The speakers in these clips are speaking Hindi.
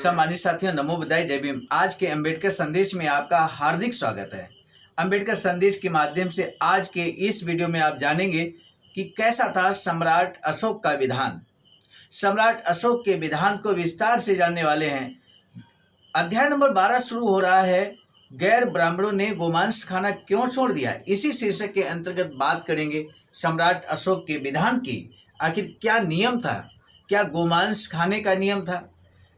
सम्मानित साथियों, नमो बुद्धाय, जय भीम। आज के अंबेडकर संदेश में आपका हार्दिक स्वागत है। अंबेडकर संदेश के माध्यम से आज के इस वीडियो में आप जानेंगे कि कैसा था सम्राट अशोक का विधान। सम्राट अशोक के विधान को विस्तार से जानने वाले हैं। अध्याय नंबर 12 शुरू हो रहा है, गैर ब्राह्मणों ने गोमांस खाना क्यों छोड़ दिया। इसी शीर्षक के अंतर्गत बात करेंगे सम्राट अशोक के विधान की। आखिर क्या नियम था, क्या गोमांस खाने का नियम था,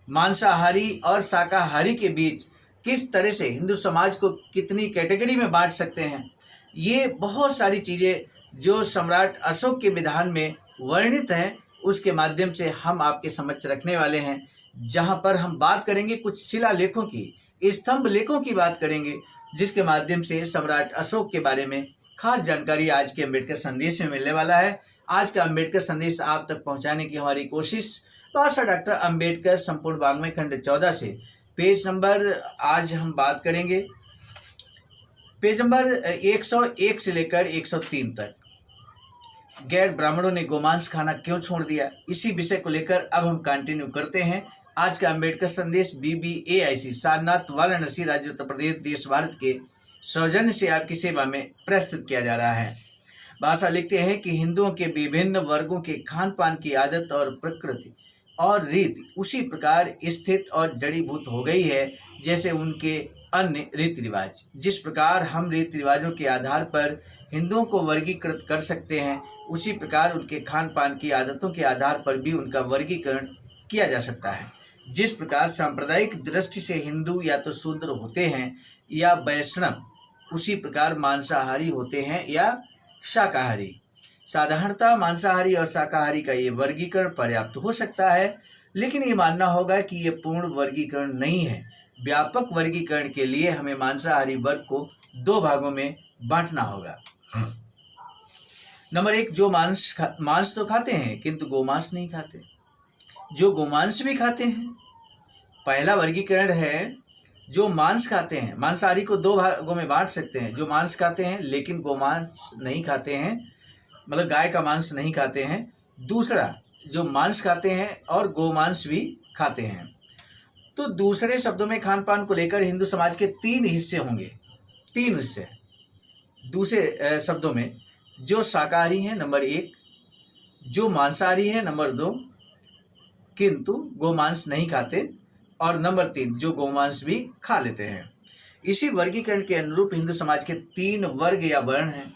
मांसाहारी और शाकाहारी के बीच किस तरह से हिंदू समाज को कितनी कैटेगरी में बांट सकते हैं। ये बहुत सारी चीज़ें जो सम्राट अशोक के विधान में वर्णित हैं, उसके माध्यम से हम आपके समक्ष रखने वाले हैं। जहां पर हम बात करेंगे कुछ शिलालेखों की, स्तंभ लेखों की बात करेंगे, जिसके माध्यम से सम्राट अशोक के बारे में खास जानकारी आज के अंबेडकर संदेश में मिलने वाला है। आज का अंबेडकर संदेश आप तक पहुंचाने की हमारी कोशिश भाषा डॉक्टर अंबेडकर संपूर्ण वाङ्मय खंड 14 से पेज नंबर, आज हम बात करेंगे पेज नंबर 101 से लेकर 103 तक। गैर ब्राह्मणों ने गोमांस खाना क्यों छोड़ दिया, इसी विषय को लेकर अब हम कंटिन्यू करते हैं। आज का अंबेडकर संदेश BBAIC सारनाथ वाराणसी राज्य उत्तर प्रदेश देश भारत के सौजन्य से आपकी सेवा में प्रस्तुत किया जा रहा है। भाषा लिखते हैं कि हिंदुओं के विभिन्न वर्गों के खान पान की आदत और प्रकृति और रीति उसी प्रकार स्थित और जड़ीभूत हो गई है जैसे उनके अन्य रीति रिवाज। जिस प्रकार हम रीति रिवाजों के आधार पर हिंदुओं को वर्गीकृत कर सकते हैं, उसी प्रकार उनके खान पान की आदतों के आधार पर भी उनका वर्गीकरण किया जा सकता है। जिस प्रकार सांप्रदायिक दृष्टि से हिंदू या तो शूद्र होते हैं या वैष्णव, उसी प्रकार मांसाहारी होते हैं या शाकाहारी। साधारणतः मांसाहारी और शाकाहारी का ये वर्गीकरण पर्याप्त हो सकता है, लेकिन ये मानना होगा कि ये पूर्ण वर्गीकरण नहीं है। व्यापक वर्गीकरण के लिए हमें मांसाहारी वर्ग को दो भागों में बांटना होगा। नंबर 1, जो मांस तो खाते हैं किंतु गोमांस नहीं खाते, जो गोमांस भी खाते हैं। पहला वर्गीकरण है जो मांस खाते हैं। मांसाहारी को दो भागों में बांट सकते हैं, जो मांस खाते हैं लेकिन गोमांस नहीं खाते हैं, मतलब गाय का मांस नहीं खाते हैं। दूसरा, जो मांस खाते हैं और गोमांस भी खाते हैं। तो दूसरे शब्दों में खान पान को लेकर हिंदू समाज के 3 हिस्से होंगे, 3 हिस्से। दूसरे शब्दों में, जो शाकाहारी है नंबर 1, जो मांसाहारी है नंबर 2 किंतु गोमांस नहीं खाते, और नंबर 3, जो गोमांस भी खा लेते हैं। इसी वर्गीकरण के अनुरूप हिंदू समाज के 3 वर्ग या वर्ण हैं।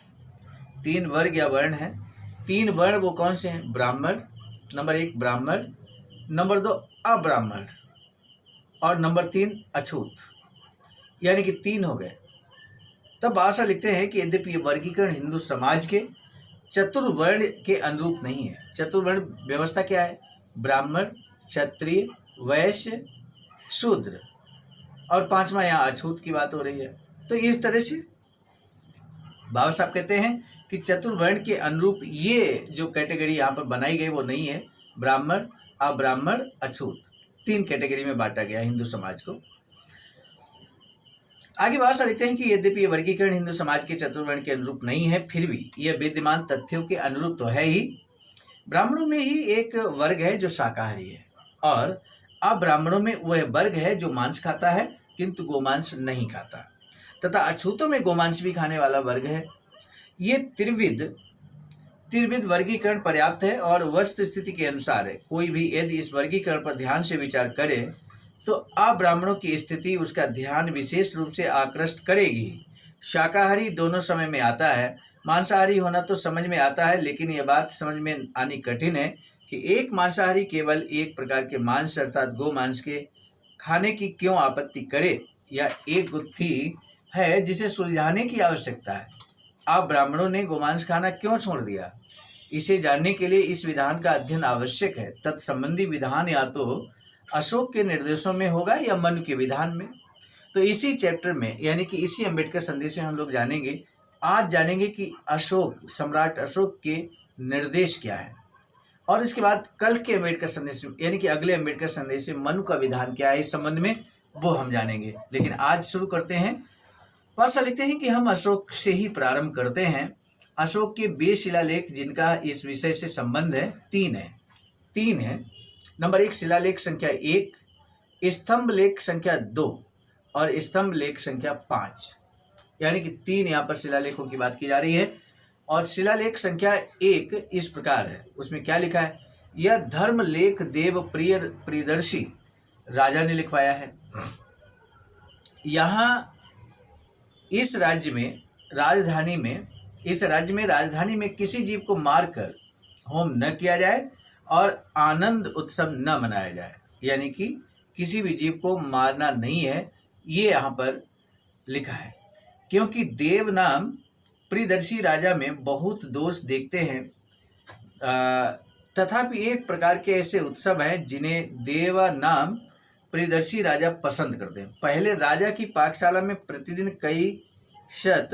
3 वर्ग या वर्ण हैं। 3 वर्ण वो कौन से हैं? ब्राह्मण, नंबर 1 ब्राह्मण, नंबर 2 अब्राह्मण, और नंबर 3 अछूत, यानी कि 3 हो गए। तब भाषा लिखते हैं कि यद्यपि ये वर्गीकरण हिंदू समाज के चतुर्वर्ण के अनुरूप नहीं है। चतुर्वर्ण व्यवस्था क्या है? ब्राह्मण, क्षत्रिय, वैश्य, शूद्र, और 5वां यहाँ अछूत की बात हो रही है। तो इस तरह से बाबा साहब कहते हैं कि चतुर्वर्ण के अनुरूप ये जो कैटेगरी यहाँ पर बनाई गई वो नहीं है। ब्राह्मण, अब्राह्मण, अछूत, 3 कैटेगरी में बांटा गया हिंदू समाज को। आगे बात लिखते हैं कि यद्यपि ये वर्गीकरण हिंदू समाज के चतुर्वर्ण के अनुरूप नहीं है, फिर भी यह विद्यमान तथ्यों के अनुरूप तो है ही। ब्राह्मणों में ही एक वर्ग है जो शाकाहारी है, और अब्राह्मणों में वह वर्ग है जो मांस खाता है किंतु गोमांस नहीं खाता, तथा अछूतों में गोमांस भी खाने वाला वर्ग है। ये त्रिविध वर्गीकरण पर्याप्त है और वस्तु स्थिति के अनुसार है। कोई भी यदि इस वर्गीकरण पर ध्यान से विचार करे तो अब्राह्मणों की स्थिति उसका ध्यान विशेष रूप से आकृष्ट करेगी। शाकाहारी दोनों समय में आता है, मांसाहारी होना तो समझ में आता है, लेकिन यह बात समझ में आनी कठिन है कि एक मांसाहारी केवल एक प्रकार के मांस अर्थात गोमांस के खाने की क्यों आपत्ति करे, या एक गुत्थी है जिसे सुलझाने की आवश्यकता है। आप ब्राह्मणों ने गोमांस खाना क्यों छोड़ दिया, इसे जानने के लिए इस विधान का अध्ययन आवश्यक है। तत्संबंधी विधान या तो अशोक के निर्देशों में होगा या मनु के विधान में। तो इसी चैप्टर में, यानी कि इसी अंबेडकर संदेश में हम लोग आज जानेंगे कि सम्राट अशोक के निर्देश क्या है, और इसके बाद कल के अंबेडकर संदेश यानी कि अगले अंबेडकर संदेश में मनु का विधान क्या है, इस संबंध में वो हम जानेंगे। लेकिन आज शुरू करते हैं। भाषा लिखते हैं कि हम अशोक से ही प्रारंभ करते हैं। अशोक के 20 शिलालेख जिनका इस विषय से संबंध है 3 है। नंबर 1 शिलालेख संख्या 1 स्तंभ लेख संख्या 2 और स्तंभ लेख संख्या 5, यानी कि 3 यहाँ पर शिलालेखों की बात की जा रही है। और शिलालेख संख्या 1 इस प्रकार है, उसमें क्या लिखा है, यह धर्म लेख देव प्रियदर्शी राजा ने लिखवाया है। यहाँ इस राज्य में राजधानी में किसी जीव को मारकर होम न किया जाए और आनंद उत्सव न मनाया जाए, यानी कि किसी भी जीव को मारना नहीं है, ये यहाँ पर लिखा है। क्योंकि देव नाम प्रियदर्शी राजा में बहुत दोष देखते हैं, तथापि एक प्रकार के ऐसे उत्सव हैं जिन्हें देव नाम प्रियदर्शी राजा पसंद करते हैं। पहले राजा की पाकशाला में प्रतिदिन कई शत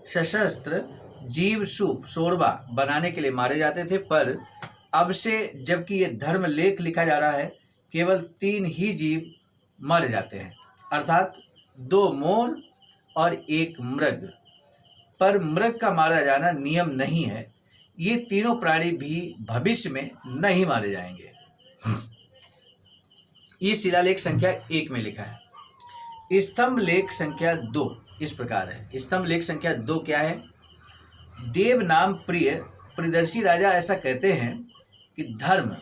सशस्त्र जीव सूप शोरबा बनाने के लिए मारे जाते थे, पर अब से जबकि ये धर्म लेख लिखा जा रहा है, केवल 3 ही जीव मारे जाते हैं, अर्थात 2 मोर और 1 मृग। पर मृग का मारा जाना नियम नहीं है। ये तीनों प्राणी भी भविष्य में नहीं मारे जाएंगे। ये शिलालेख संख्या 1 में लिखा है। स्तंभ लेख संख्या 2 इस प्रकार है। स्तंभ लेख संख्या 2 क्या है, देव नाम प्रियदर्शी राजा ऐसा कहते हैं कि धर्म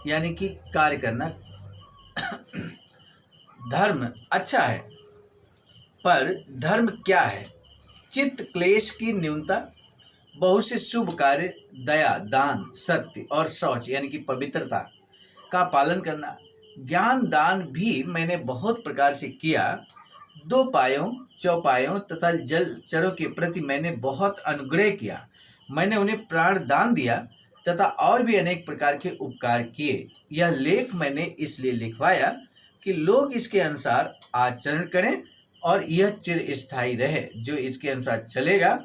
यानी कि कार्य करना धर्म अच्छा है, पर धर्म क्या है, चित्त क्लेश की न्यूनता, बहुत से शुभ कार्य, दया, दान, सत्य और शौच यानी कि पवित्रता का पालन करना, ज्ञान दान भी मैंने बहुत प्रकार से किया, 2 पायों चौपायों तथा जलचरों के प्रति मैंने बहुत अनुग्रह किया, मैंने उन्हें प्राण दान दिया तथा और भी अनेक प्रकार के उपकार किए। यह लेख मैंने इसलिए लिखवाया कि लोग इसके अनुसार आचरण करें और यह चिरस्थायी रहे। जो इसके अनुसार चलेगा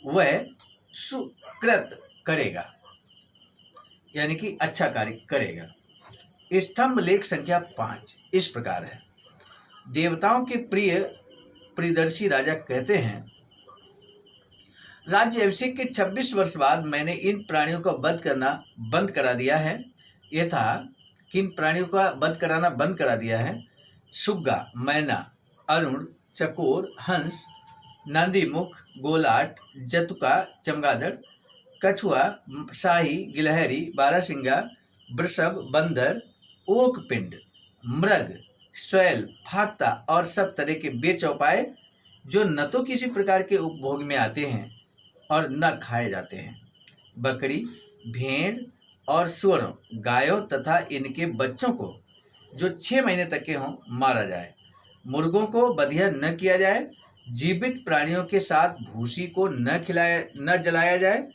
वह सुकृत करेगा, यानी कि अच्छा कार्य करेगा। स्तंभ लेख संख्या 5 इस प्रकार है। देवताओं के प्रियदर्शी राजा कहते हैं, राज्य अभिषेक के 26 वर्ष बाद मैंने इन प्राणियों का वध करना बंद करा दिया है। यह था किन प्राणियों का वध कराना बंद करा दिया है, सुग्गा, मैना, अरुण, चकोर, हंस, नंदीमुख, गोलाट, जतुका, चमगादड़, कछुआ, शाही, गिलहरी, बारहसिंगा, वृषभ, बंदर, ओकपिंड, मृग, स्वैल, फाख्ता और सब तरह के बेचौपाए जो न तो किसी प्रकार के उपभोग में आते हैं और न खाए जाते हैं, बकरी, भेड़ और सुअरों, गायों तथा इनके बच्चों को जो 6 महीने तक के हों मारा जाए। मुर्गों को बधिया न किया जाए, जीवित प्राणियों के साथ भूसी को न जलाया जाए,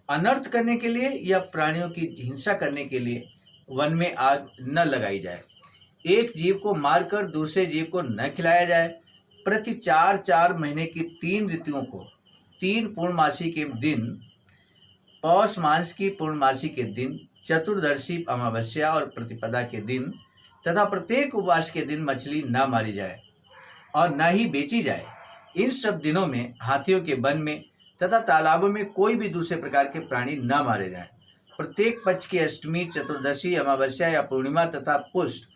अनर्थ करने के लिए या प्राणियों की हिंसा करने के लिए वन में आग न लगाई जाए, एक जीव को मारकर दूसरे जीव को न खिलाया जाए, प्रति 4 महीने की 3 ऋतुओं को 3 पूर्णमासी के दिन, पौष मास की पूर्णमासी के दिन, चतुर्दशी अमावस्या और प्रतिपदा के दिन तथा प्रत्येक उपवास के दिन मछली न मारी जाए और न ही बेची जाए। इन सब दिनों में हाथियों के वन में तथा तालाबों में कोई भी दूसरे प्रकार के प्राणी न मारे जाएं। प्रत्येक पक्ष की अष्टमी, चतुर्दशी, अमावस्या या पूर्णिमा तथा पुष्ट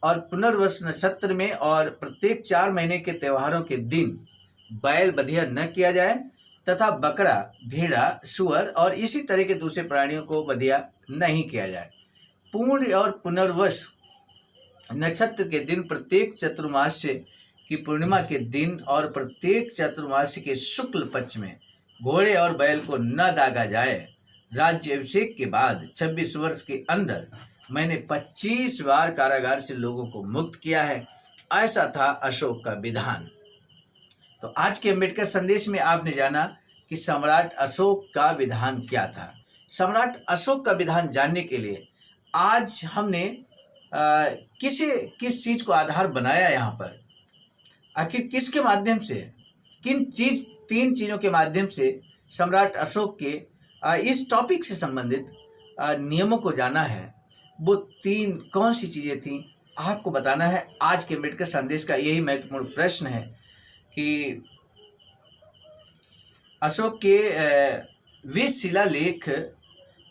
और पुनर्वसु नक्षत्र में और प्रत्येक 4 महीने के त्योहारों के दिन बैल बधिया न किया जाए तथा बकरा, भेड़ा, सुअर और इसी तरह के दूसरे प्राणियों को बधिया नहीं किया जाए। पूर्ण और पुनर्वसु नक्षत्र के दिन, प्रत्येक चतुर्मास्य की पूर्णिमा के दिन और प्रत्येक चतुर्मास्य के शुक्ल पक्ष में घोड़े और बैल को न दागा जाए। राज्य अभिषेक के बाद 26 वर्ष के अंदर मैंने 25 बार कारागार से लोगों को मुक्त किया है। ऐसा था अशोक का विधान। तो आज के अम्बेडकर संदेश में आपने जाना कि सम्राट अशोक का विधान क्या था। सम्राट अशोक का विधान जानने के लिए आज हमने किस चीज को आधार बनाया, यहाँ पर आखिर किसके माध्यम से, किन 3 चीजों के माध्यम से सम्राट अशोक के इस टॉपिक से संबंधित नियमों को जाना है। वो 3 कौन सी चीजें थी आपको बताना है। आज के अम्बेडकर संदेश का यही महत्वपूर्ण प्रश्न है कि अशोक के वे शिलालेख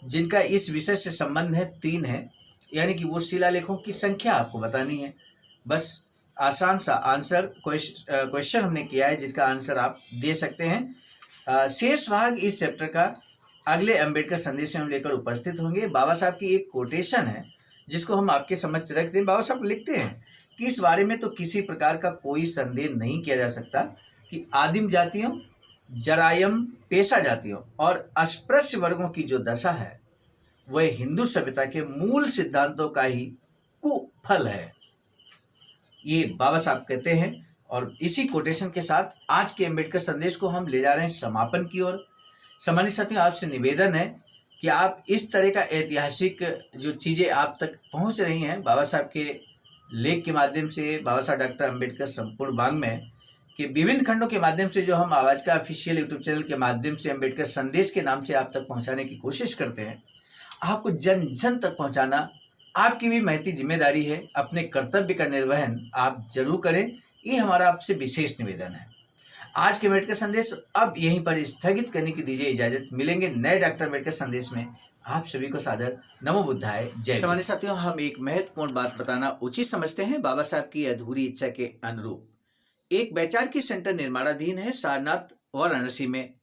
जिनका इस विषय से संबंध है 3 है, यानी कि वो शिलालेखों की संख्या आपको बतानी है। बस आसान सा आंसर क्वेश्चन हमने किया है जिसका आंसर आप दे सकते हैं। शेष भाग इस चैप्टर का अगले अंबेडकर संदेश में हम लेकर उपस्थित होंगे। बाबा साहब की एक कोटेशन है जिसको हम आपके समक्ष रख दें। बाबा साहब लिखते हैं कि इस बारे में तो किसी प्रकार का कोई संदेह नहीं किया जा सकता कि आदिम जातियों, जरायम पेशा जातियों और अस्पृश्य वर्गों की जो दशा है वह हिंदू सभ्यता के मूल सिद्धांतों का ही कुफल है, ये बाबा साहब कहते हैं। और इसी कोटेशन के साथ आज के अंबेडकर संदेश को हम ले जा रहे हैं समापन की ओर। सम्मानित साथियों, आपसे निवेदन है कि आप इस तरह का ऐतिहासिक जो चीज़ें आप तक पहुंच रही हैं बाबा साहब के लेख के माध्यम से, बाबा साहब डॉक्टर अंबेडकर संपूर्ण वाङ्मय के विभिन्न खंडों के माध्यम से जो हम आवाज़ का ऑफिशियल यूट्यूब चैनल के माध्यम से अंबेडकर संदेश के नाम से आप तक पहुंचाने की कोशिश करते हैं, आपको जन जन तक पहुंचाना आपकी भी महती जिम्मेदारी है। अपने कर्तव्य का निर्वहन आप जरूर करें, ये हमारा आपसे विशेष निवेदन है। आज के अंबेडकर संदेश अब यहीं पर स्थगित करने की दीजिए इजाजत। मिलेंगे नए डॉक्टर अंबेडकर संदेश में। आप सभी को सादर नमो बुद्धाय जय। सामान्य साथियों, हम एक महत्वपूर्ण बात बताना उचित समझते हैं। बाबा साहब की अधूरी इच्छा के अनुरूप एक वैचारिक सेंटर निर्माणाधीन है सारनाथ वाराणसी में,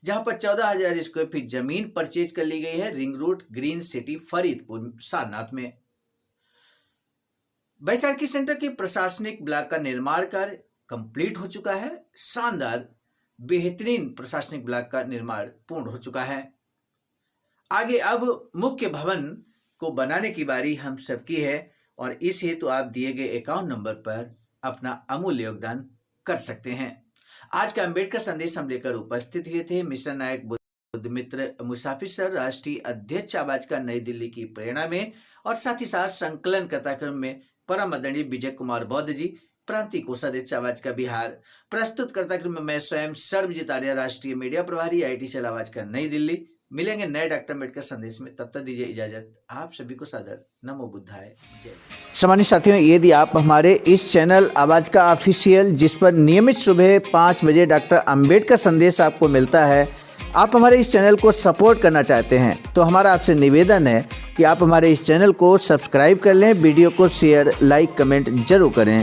जहां पर 14,000 स्क्वायर फीट जमीन परचेज कर ली गई है ring road green city Faridpur Sarnath में। वैचारिक सेंटर के प्रशासनिक ब्लॉक का निर्माण कार्य कंप्लीट हो चुका है। शानदार बेहतरीन प्रशासनिक ब्लॉक का निर्माण पूर्ण हो चुका है। आगे अब मुख्य भवन को बनाने की बारी हम सबकी है और इस हेतु आप दिए गए अकाउंट नंबर पर अपना अमूल्य योगदान कर सकते हैं। आज का अंबेडकर संदेश हम लेकर उपस्थित हुए थे मिशन नायक बुद्ध मित्र मुसाफिर सर, राष्ट्रीय अध्यक्ष आवाज का नई दिल्ली की प्रेरणा में, और साथ ही साथ संकलन कथाक्रम में परम आदरणीय विजय कुमार बौद्ध जी, प्रांतीय कोषाध्यक्ष आवाज का बिहार। प्रस्तुत कर्ताक्रम में मैं स्वयं सर्वजीत आर्य, राष्ट्रीय मीडिया प्रभारी IIT सेल आवाज का नई दिल्ली। मिलेंगे नए डॉक्टर अंबेडकर संदेश में, तब तक दीजिए इजाजत। आप सभी को सादर नमो बुद्धाय जय। सम्मानित साथियों, यदि आप हमारे इस चैनल आवाज का ऑफिशियल, जिस पर नियमित सुबह 5 बजे डॉक्टर अंबेडकर संदेश आपको मिलता है, आप हमारे इस चैनल को सपोर्ट करना चाहते हैं तो हमारा आपसे निवेदन है कि आप हमारे इस चैनल को सब्सक्राइब कर लें, वीडियो को शेयर, लाइक, कमेंट जरूर करें।